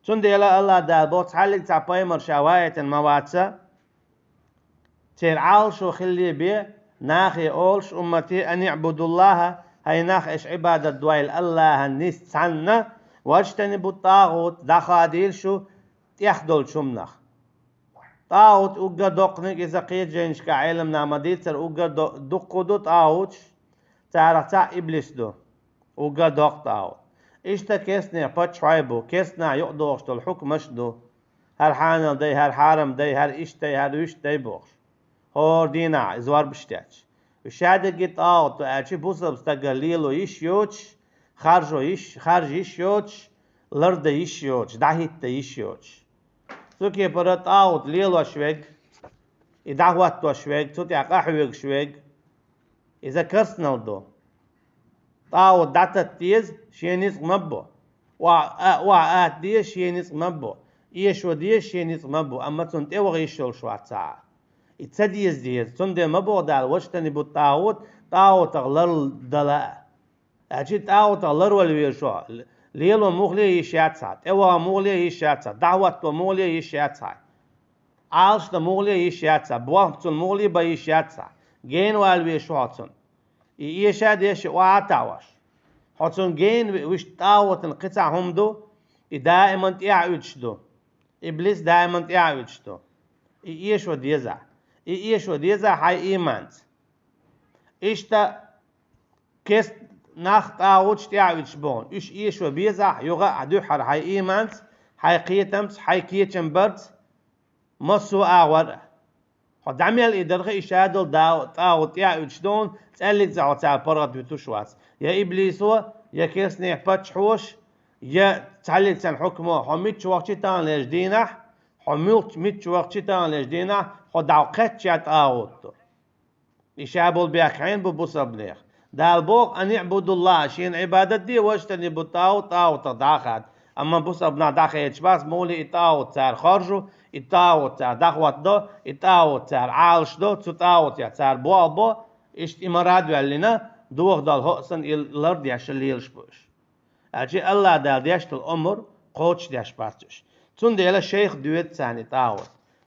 چون دیلا الله دال بوت حلق تعباي مر شواية مواتسا تير عالش وخلي بيه ناخي أولش أمتي أن يعبدوا الله هاي ناخ إيش عبادة دوائل الله النيس تسعنا واجتنبوا الطاغوت دخاديل شو يخدل شمنخ طاغوت أوجا دقنك إذا قيت جينش كعلم نعمديت سر أوجا دقودو طاغوت تعرف تاع إبليس دو أوجا دق طاغوت إشتا كيسنا باتشعيبو كيسنا يقدوش دو الحكمش دو هر حانل دي هر حارم دي هر إشتي هر وش دي بوش هور دينا إزوار بشتاش وشادة جيت تو أشي بوصل بستقليلو إيش يوتش خارج إيش يوتش لرد إيش يوتش داهيت إيش يوتش سوكي برات ليلو شويق إدعوات شويق سوتي عقاحويق شويق إذا كرسنال دو داتا تيز شينيس مبو وآت دي شينيس مبو إيشو دي شينيس مبو أما تنت إيوغ إيشول شواتسا إتسديز ديز تنت مبو دال وشتني بو طاوت أغلر دلاء أجي طاوت أغلر والويرشو ليلو مغلي يشاتسا إيوغ مغلي يشاتسا دعوت مغلي يشاتسا عالش مغلي يشاتسا بوامتون مغلي بيشاتسا جين والويرشو هاتون يشاد يش وعتاوش حتون جين وش طاوت القطع هم دو دائما تعودش دو إبليس دائما تعودش دو إيش وديزا هاي إيمانت إشتا كيس ناخ طاوتش تعودش بون إيش وبيزا يوغا عدوحر هاي إيمانت هاي قيتمت هاي كيتشن برت مصو آور خد عمل إدرغ إشادل طاوت تعودش دون تقلق زعو تاع برغت بتوشواس يا إبليسو يا كيسني باتشحوش يا تعلق تن حكمه حميت وقت تان لجدينح حملت ميت وقت تان لجدينح خد عقدت يا طاوت إشابل بيخين ببصبليخ دال بوق أن يعبدوا الله شين عبادة دي واشتني طاوت داخل أما بصبنا داخل يتشباس مولي طاوت تار خرجو طاوت تار دخوت دو طاوت تار عالش دو طاوت يا تار بو إشت إمارات وعلينا دوغ دال هؤسن الأرض يشل يلشبوش أجي الله دال ديشت الأمر قوتش ديش باتش تون ديلا شيخ دويت ثاني طاوت